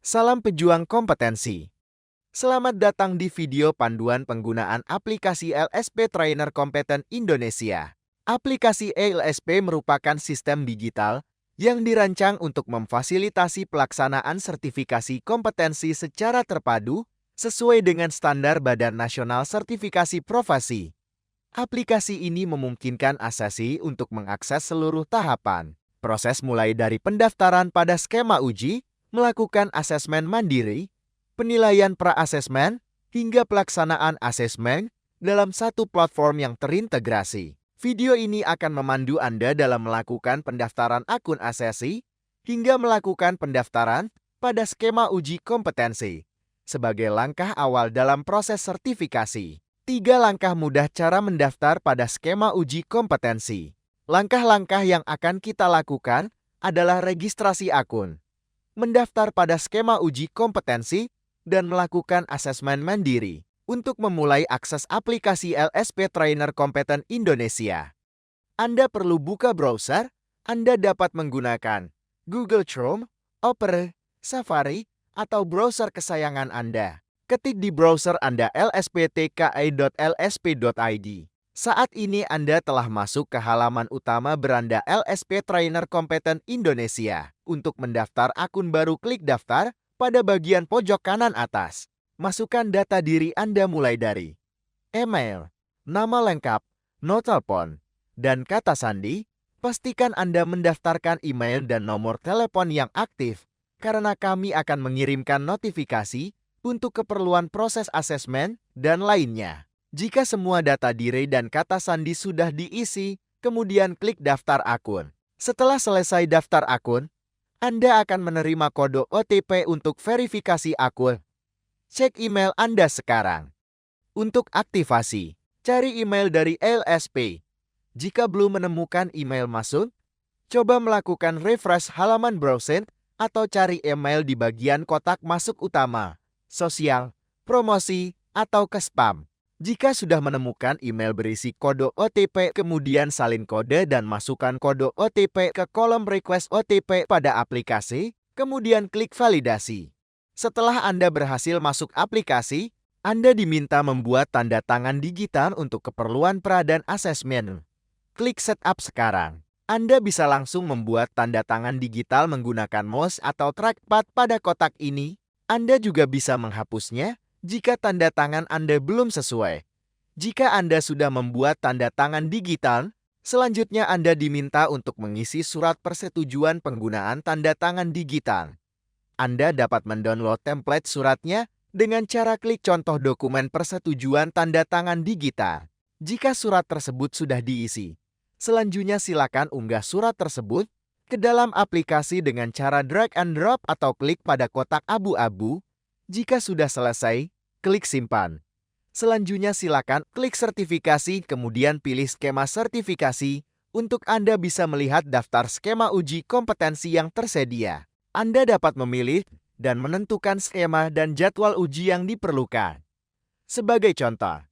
Salam pejuang kompetensi. Selamat datang di video panduan penggunaan aplikasi LSP Trainer Kompeten Indonesia. Aplikasi LSP merupakan sistem digital yang dirancang untuk memfasilitasi pelaksanaan sertifikasi kompetensi secara terpadu sesuai dengan standar Badan Nasional Sertifikasi Profesi. Aplikasi ini memungkinkan asesi untuk mengakses seluruh tahapan. Proses mulai dari pendaftaran pada skema uji, melakukan asesmen mandiri, penilaian pra-asesmen, hingga pelaksanaan asesmen dalam satu platform yang terintegrasi. Video ini akan memandu Anda dalam melakukan pendaftaran akun asesi hingga melakukan pendaftaran pada skema uji kompetensi sebagai langkah awal dalam proses sertifikasi. 3 langkah mudah cara mendaftar pada skema uji kompetensi. Langkah-langkah yang akan kita lakukan adalah registrasi akun, mendaftar pada skema uji kompetensi, dan melakukan asesmen mandiri. Untuk memulai akses aplikasi LSP Trainer Kompeten Indonesia, Anda perlu buka browser. Anda dapat menggunakan Google Chrome, Opera, Safari, atau browser kesayangan Anda. Ketik di browser Anda lsptki.lsp.id. Saat ini Anda telah masuk ke halaman utama beranda LSP Trainer Kompeten Indonesia. Untuk mendaftar akun baru, klik daftar pada bagian pojok kanan atas. Masukkan data diri Anda mulai dari email, nama lengkap, nomor telepon, dan kata sandi. Pastikan Anda mendaftarkan email dan nomor telepon yang aktif, karena kami akan mengirimkan notifikasi untuk keperluan proses asesmen dan lainnya. Jika semua data diri dan kata sandi sudah diisi, kemudian klik daftar akun. Setelah selesai daftar akun, Anda akan menerima kode OTP untuk verifikasi akun. Cek email Anda sekarang. Untuk aktivasi, cari email dari LSP. Jika belum menemukan email masuk, coba melakukan refresh halaman browser atau cari email di bagian kotak masuk utama, sosial, promosi, atau ke spam. Jika sudah menemukan email berisi kode OTP, kemudian salin kode dan masukkan kode OTP ke kolom request OTP pada aplikasi, kemudian klik validasi. Setelah Anda berhasil masuk aplikasi, Anda diminta membuat tanda tangan digital untuk keperluan pra dan asesmen. Klik Setup sekarang. Anda bisa langsung membuat tanda tangan digital menggunakan mouse atau trackpad pada kotak ini. Anda juga bisa menghapusnya jika tanda tangan Anda belum sesuai. Jika Anda sudah membuat tanda tangan digital, selanjutnya Anda diminta untuk mengisi surat persetujuan penggunaan tanda tangan digital. Anda dapat mendownload template suratnya dengan cara klik contoh dokumen persetujuan tanda tangan digital. Jika surat tersebut sudah diisi, selanjutnya silakan unggah surat tersebut ke dalam aplikasi dengan cara drag and drop atau klik pada kotak abu-abu. Jika sudah selesai, klik simpan. Selanjutnya silakan klik sertifikasi, kemudian pilih skema sertifikasi untuk Anda bisa melihat daftar skema uji kompetensi yang tersedia. Anda dapat memilih dan menentukan skema dan jadwal uji yang diperlukan. Sebagai contoh,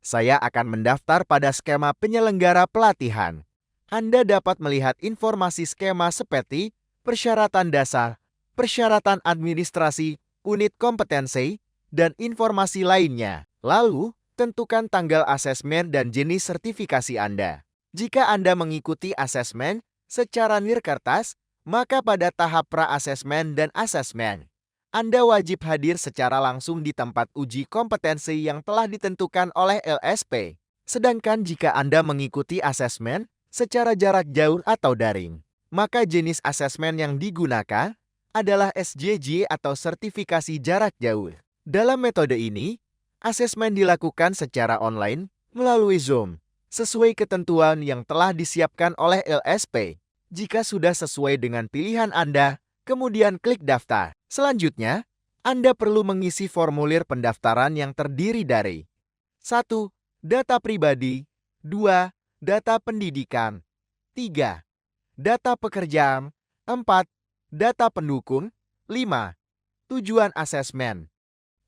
saya akan mendaftar pada skema penyelenggara pelatihan. Anda dapat melihat informasi skema seperti persyaratan dasar, persyaratan administrasi, unit kompetensi, dan informasi lainnya. Lalu, tentukan tanggal asesmen dan jenis sertifikasi Anda. Jika Anda mengikuti asesmen secara nirkertas, maka pada tahap pra-asesmen dan asesmen, Anda wajib hadir secara langsung di tempat uji kompetensi yang telah ditentukan oleh LSP. Sedangkan jika Anda mengikuti asesmen secara jarak jauh atau daring, maka jenis asesmen yang digunakan adalah SJJ atau sertifikasi jarak jauh. Dalam metode ini, asesmen dilakukan secara online melalui Zoom, sesuai ketentuan yang telah disiapkan oleh LSP. Jika sudah sesuai dengan pilihan Anda, kemudian klik daftar. Selanjutnya, Anda perlu mengisi formulir pendaftaran yang terdiri dari 1. Data pribadi, 2. Data pendidikan, 3. Data pekerjaan, 4. Data pendukung, 5. Tujuan asesmen,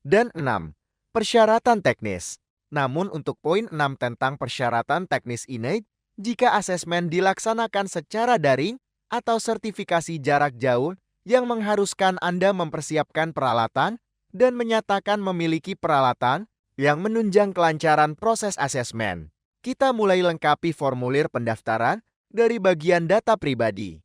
dan 6. Persyaratan teknis. Namun untuk poin 6 tentang persyaratan teknis ini, jika asesmen dilaksanakan secara daring atau sertifikasi jarak jauh yang mengharuskan Anda mempersiapkan peralatan dan menyatakan memiliki peralatan yang menunjang kelancaran proses asesmen. Kita mulai lengkapi formulir pendaftaran dari bagian data pribadi.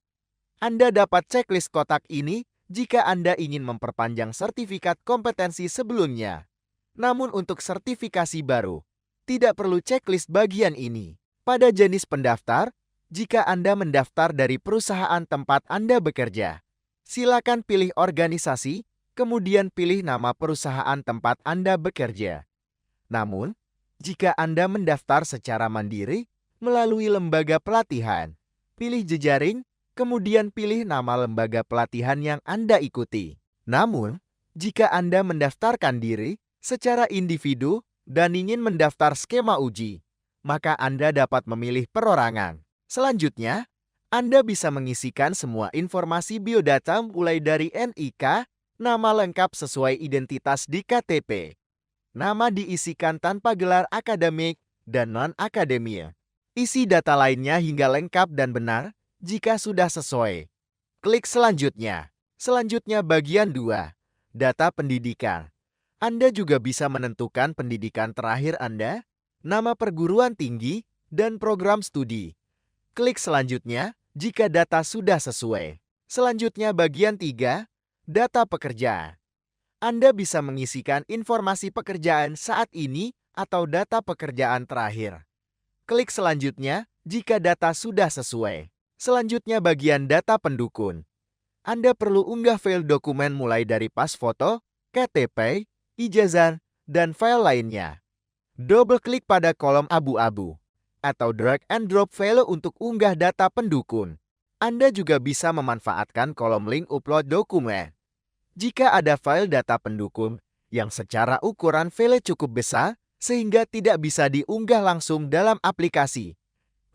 Anda dapat checklist kotak ini jika Anda ingin memperpanjang sertifikat kompetensi sebelumnya. Namun untuk sertifikasi baru, tidak perlu checklist bagian ini. Pada jenis pendaftar, jika Anda mendaftar dari perusahaan tempat Anda bekerja, silakan pilih organisasi, kemudian pilih nama perusahaan tempat Anda bekerja. Namun, jika Anda mendaftar secara mandiri melalui lembaga pelatihan, pilih jejaring, kemudian pilih nama lembaga pelatihan yang Anda ikuti. Namun, jika Anda mendaftarkan diri secara individu dan ingin mendaftar skema uji, maka Anda dapat memilih perorangan. Selanjutnya, Anda bisa mengisikan semua informasi biodata mulai dari NIK, nama lengkap sesuai identitas di KTP. Nama diisikan tanpa gelar akademik dan non-akademia. Isi data lainnya hingga lengkap dan benar jika sudah sesuai. Klik selanjutnya. Selanjutnya bagian 2, data pendidikan. Anda juga bisa menentukan pendidikan terakhir Anda, nama perguruan tinggi, dan program studi. Klik selanjutnya jika data sudah sesuai. Selanjutnya bagian 3, data pekerjaan. Anda bisa mengisikan informasi pekerjaan saat ini atau data pekerjaan terakhir. Klik selanjutnya jika data sudah sesuai. Selanjutnya bagian data pendukung. Anda perlu unggah file dokumen mulai dari pas foto, KTP, ijazah, dan file lainnya. Double klik pada kolom abu-abu atau drag and drop file untuk unggah data pendukung. Anda juga bisa memanfaatkan kolom link upload dokumen. Jika ada file data pendukung yang secara ukuran file cukup besar sehingga tidak bisa diunggah langsung dalam aplikasi,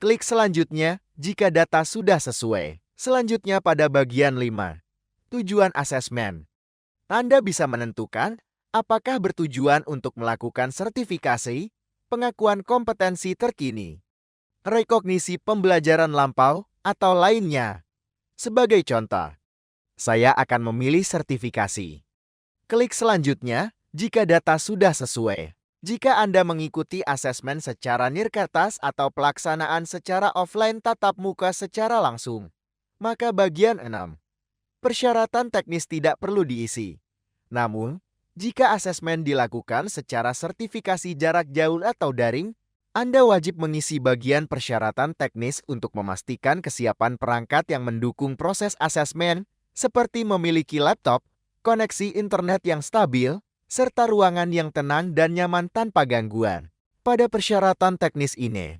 klik selanjutnya jika data sudah sesuai. Selanjutnya pada bagian 5, tujuan asesmen. Anda bisa menentukan apakah bertujuan untuk melakukan sertifikasi, pengakuan kompetensi terkini, rekognisi pembelajaran lampau, atau lainnya. Sebagai contoh, saya akan memilih sertifikasi. Klik selanjutnya jika data sudah sesuai. Jika Anda mengikuti asesmen secara nirkertas atau pelaksanaan secara offline tatap muka secara langsung, maka bagian 6, persyaratan teknis tidak perlu diisi. Namun, jika asesmen dilakukan secara sertifikasi jarak jauh atau daring, Anda wajib mengisi bagian persyaratan teknis untuk memastikan kesiapan perangkat yang mendukung proses asesmen, seperti memiliki laptop, koneksi internet yang stabil, serta ruangan yang tenang dan nyaman tanpa gangguan. Pada persyaratan teknis ini,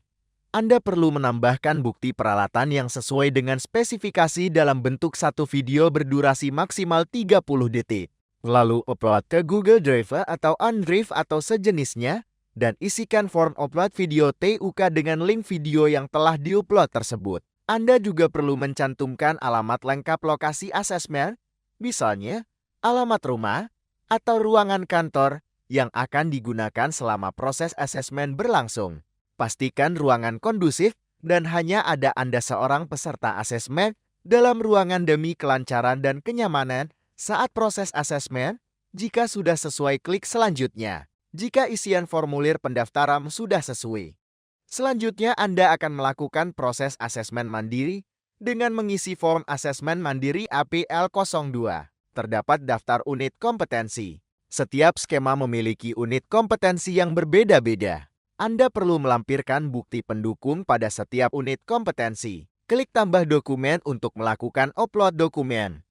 Anda perlu menambahkan bukti peralatan yang sesuai dengan spesifikasi dalam bentuk satu video berdurasi maksimal 30 detik. Lalu upload ke Google Drive atau OneDrive atau sejenisnya, dan isikan form upload video TUK dengan link video yang telah diupload tersebut. Anda juga perlu mencantumkan alamat lengkap lokasi asesmen, misalnya alamat rumah atau ruangan kantor yang akan digunakan selama proses asesmen berlangsung. Pastikan ruangan kondusif dan hanya ada Anda seorang peserta asesmen dalam ruangan demi kelancaran dan kenyamanan saat proses asesmen. Jika sudah sesuai, klik selanjutnya. Jika isian formulir pendaftaran sudah sesuai, selanjutnya Anda akan melakukan proses asesmen mandiri dengan mengisi form asesmen mandiri APL02. Terdapat daftar unit kompetensi. Setiap skema memiliki unit kompetensi yang berbeda-beda. Anda perlu melampirkan bukti pendukung pada setiap unit kompetensi. Klik tambah dokumen untuk melakukan upload dokumen.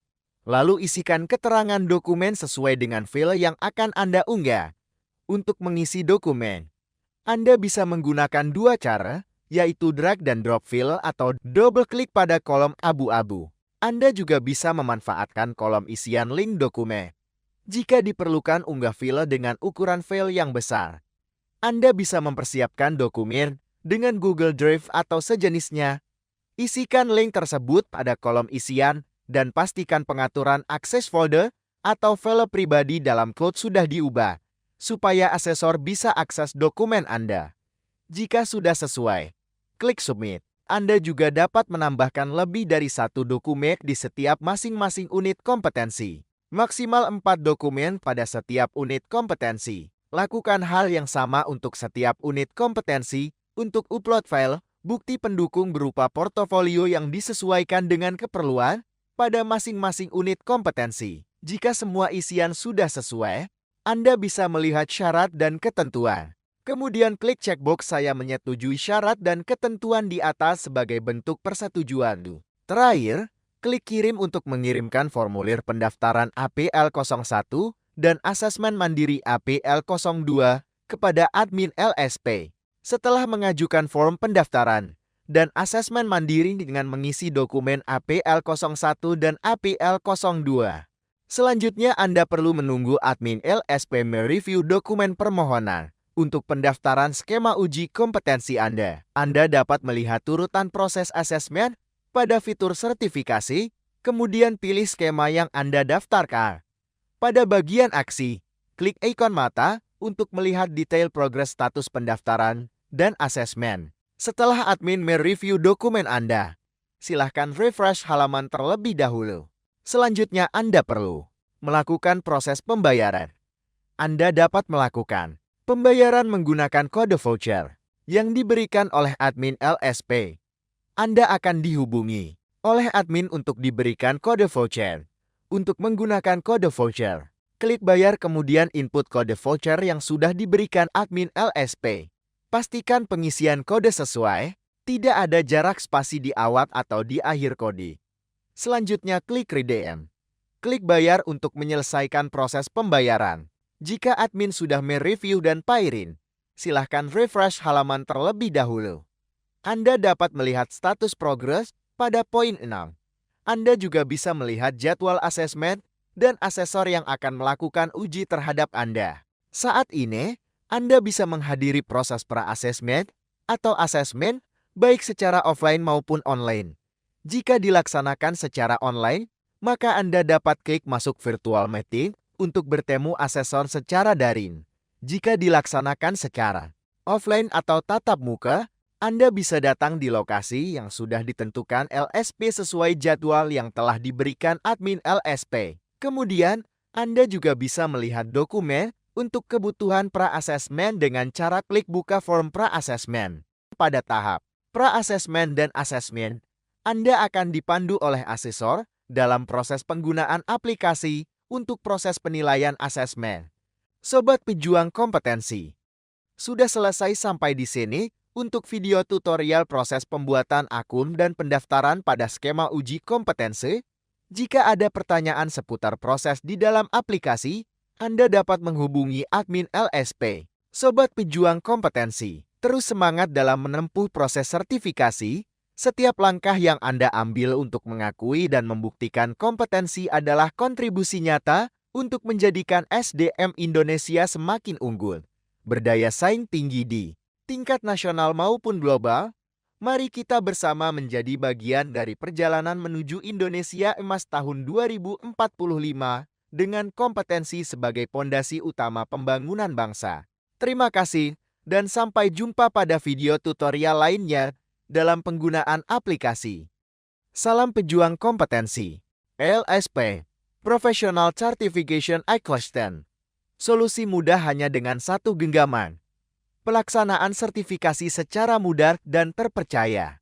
Lalu isikan keterangan dokumen sesuai dengan file yang akan Anda unggah. Untuk mengisi dokumen, Anda bisa menggunakan dua cara, yaitu drag dan drop file atau double klik pada kolom abu-abu. Anda juga bisa memanfaatkan kolom isian link dokumen. Jika diperlukan unggah file dengan ukuran file yang besar, Anda bisa mempersiapkan dokumen dengan Google Drive atau sejenisnya. Isikan link tersebut pada kolom isian dan pastikan pengaturan akses folder atau file pribadi dalam cloud sudah diubah, supaya asesor bisa akses dokumen Anda. Jika sudah sesuai, klik submit. Anda juga dapat menambahkan lebih dari satu dokumen di setiap masing-masing unit kompetensi. Maksimal 4 dokumen pada setiap unit kompetensi. Lakukan hal yang sama untuk setiap unit kompetensi untuk upload file, bukti pendukung berupa portofolio yang disesuaikan dengan keperluan pada masing-masing unit kompetensi. Jika semua isian sudah sesuai, Anda bisa melihat syarat dan ketentuan. Kemudian klik checkbox "Saya menyetujui syarat dan ketentuan di atas" sebagai bentuk persetujuan. Terakhir, klik "Kirim" untuk mengirimkan formulir pendaftaran APL01 dan asesmen mandiri APL02 kepada admin LSP. Setelah mengajukan form pendaftaran dan asesmen mandiri dengan mengisi dokumen APL01 dan APL02, selanjutnya Anda perlu menunggu admin LSP mereview dokumen permohonan untuk pendaftaran skema uji kompetensi Anda. Anda dapat melihat urutan proses asesmen pada fitur sertifikasi, kemudian pilih skema yang Anda daftarkan. Pada bagian aksi, klik ikon mata untuk melihat detail progres status pendaftaran dan asesmen. Setelah admin mereview dokumen Anda, silahkan refresh halaman terlebih dahulu. Selanjutnya Anda perlu melakukan proses pembayaran. Anda dapat melakukan pembayaran menggunakan kode voucher yang diberikan oleh admin LSP. Anda akan dihubungi oleh admin untuk diberikan kode voucher. Untuk menggunakan kode voucher, klik bayar kemudian input kode voucher yang sudah diberikan admin LSP. Pastikan pengisian kode sesuai, tidak ada jarak spasi di awal atau di akhir kode. Selanjutnya klik redeem. Klik bayar untuk menyelesaikan proses pembayaran. Jika admin sudah mereview dan pairin, silahkan refresh halaman terlebih dahulu. Anda dapat melihat status progres pada poin 6. Anda juga bisa melihat jadwal asesmen dan asesor yang akan melakukan uji terhadap Anda. Saat ini, Anda bisa menghadiri proses pra-asesmen atau asesmen baik secara offline maupun online. Jika dilaksanakan secara online, maka Anda dapat klik masuk virtual meeting untuk bertemu asesor secara daring. Jika dilaksanakan secara offline atau tatap muka, Anda bisa datang di lokasi yang sudah ditentukan LSP sesuai jadwal yang telah diberikan admin LSP. Kemudian, Anda juga bisa melihat dokumen untuk kebutuhan pra-asesmen dengan cara klik buka form pra-asesmen. Pada tahap pra-asesmen dan asesmen, Anda akan dipandu oleh asesor dalam proses penggunaan aplikasi untuk proses penilaian asesmen. Sobat pejuang kompetensi, sudah selesai sampai di sini untuk video tutorial proses pembuatan akun dan pendaftaran pada skema uji kompetensi. Jika ada pertanyaan seputar proses di dalam aplikasi, Anda dapat menghubungi admin LSP. Sobat pejuang kompetensi, terus semangat dalam menempuh proses sertifikasi. Setiap langkah yang Anda ambil untuk mengakui dan membuktikan kompetensi adalah kontribusi nyata untuk menjadikan SDM Indonesia semakin unggul, berdaya saing tinggi di tingkat nasional maupun global. Mari kita bersama menjadi bagian dari perjalanan menuju Indonesia Emas tahun 2045 dengan kompetensi sebagai pondasi utama pembangunan bangsa. Terima kasih dan sampai jumpa pada video tutorial lainnya dalam penggunaan aplikasi. Salam pejuang kompetensi. LSP, Professional Certification Equation. Solusi mudah hanya dengan satu genggaman. Pelaksanaan sertifikasi secara mudah dan terpercaya.